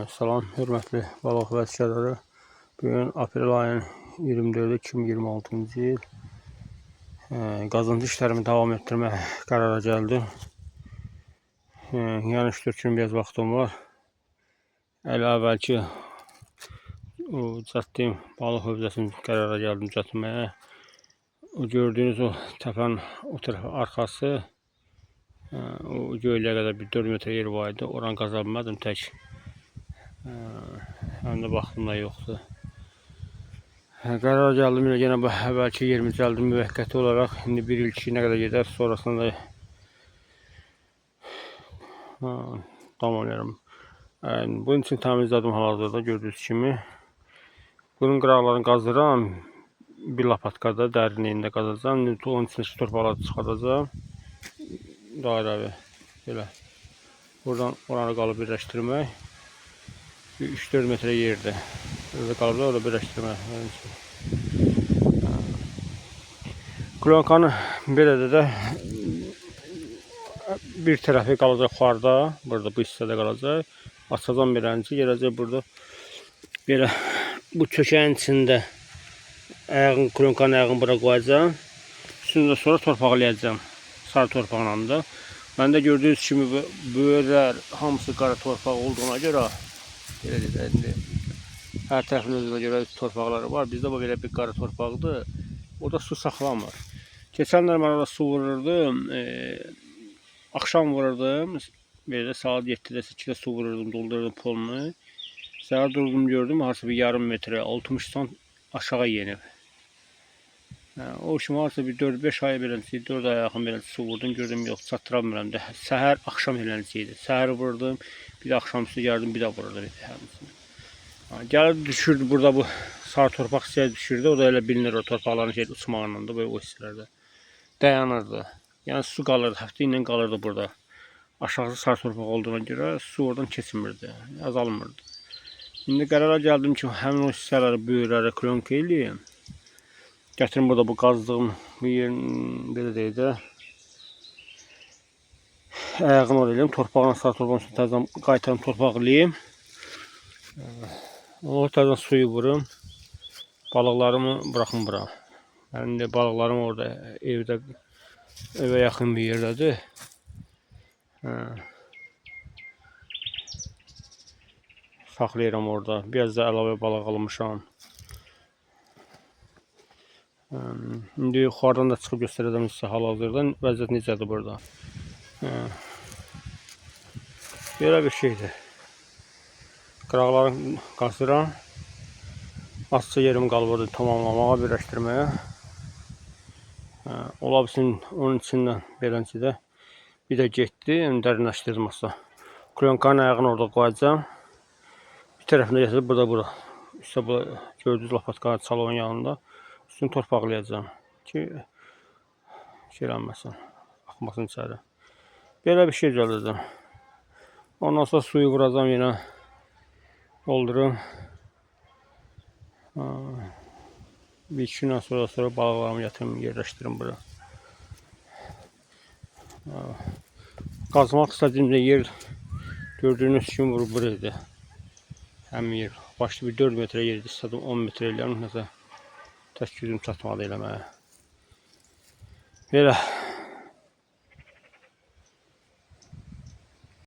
Salam, hörmətli balıq vəsiqələri. Bugün aprel ayının 24-ü 2026-cı il. Qazıntı işlərimi davam etdirmək qərara gəldim. Yəni 3-4 gün biraz vaxtım var. Elə əvvəlki düzəltdiyim balıq hövzəsini qərara gəldim düzəltməyə. O gördüyünüz o təpənin o tərəf arxası, o göyləyə qədər bir 4 metr yer var idi. Oranı qaza bilmədim tək. Həm də vaxtım da yoxdur. Qərar gəldim yenə bu əvvəlki yerimi düzəldim müvəqqəti olaraq. İndi 1 il 2 ilə qədər gedər. Sonrasında da davam edirəm. Bunun üçün təmizlədim hal-hazırda gördüyünüz kimi. Bunun qıraqlarını qazıram. Bir lapatkada dərinliyində qazacağım. Onun içindəki torpaqları çıxardacağım. Dairəvi belə. Buradan oranı qalıb birləşdirmək. 3-4 metre yerdir. Burada qalıb orada birləşdirmək. Klonkanı belə də bir tərəfi qalacaq yuxarıda. Burada bu hissədə qalacaq. Açacağım belənci, gələcək burada. Belə bu çökəyin içində klonkanın ayağını bura qoyacağım. Üstündə sonra torpaqlayacağım. Sarı torpaqla da. Məndə gördüyünüz kimi böyrlər hamısı qara torpaq olduğuna görə hər tərəfin özünə görə torpaqları var. Bizdə bu belə bir qara torpaqdır. O da su saxlamır. Keçənlər mən orada su vururdum. Axşam vururdum. Belə saat 7-də 8-də su vururdum, doldururdum polunu. Səhər durdum gördüm, harca bir yarım metre 60 sant aşağı yenib. O kimi harca bir 4-5 ay beləncə, 4 aya yaxın beləncə su vurdum, gördüm yox, çatdıramıram da. Səhər axşam beləncə idi. Səhər vurdum, bir də axşamüstü gəldim, bir də vururdum. Gəlib düşürdü burada bu sarı torpaq hissəyə düşürdü. O da elə bilinir o torpaqların uçmağından da böyle o hissələrdə dayanırdı. Yəni su qalırdı, həftə ilə qalırdı burada. Aşağısı sarı torpaq olduğuna görə su oradan keçmirdi, azalmırdı. İndi qərara gəldim ki, həmin o hissələri böyürləri klonka eləyim. Gətirim burada bu qazdığım bir yerin belə deyək də ayağını oraya eləyim, torpağına sarı torpağın üstüne təzən qaytarım torpaqlayayım. Ortadan suyu vurum, balıqlarımı bırakım bura. Yəni indi balıqlarım orada evə yaxın bir yerdədir. Saxlayıram orada. Biraz da əlavə balıq almışam. İndi yuxarıdan da çıxıb göstərəcəm sizə hal-hazırda vəziyyət necədir burada. Belə bir şeydir. Qıraqlarını qazıram. Azca yerim qalıb orada tamamlamağa, birləşdirməyə. Ola bilsin onun içindən beləncidə bir də getdi, dərinləşdirdim asla. Klonkanın ayağını orada qoyacağım. Bir tərəfində gətirib burada. İşte bu gördüyünüz lapatkanın çalığın yanında. Üstünü torpaqlayacağım ki şeylənməsin, axmasın içəri. Belə bir şey gələcəm. Ondan sonra suyu vuracağım yenə. Doldurum. Bir iki gündən sonra balıqlarımı gətirim, yerləşdirim bura. Qazmaq istədiyim yer gördüyünüz kimi vurur idi. Həmin yer. Başlı bir 4 metre yerdi. İstədim 10 metre eləyəm. Nəsə tək gücüm çatmadı eləməyə. Belə.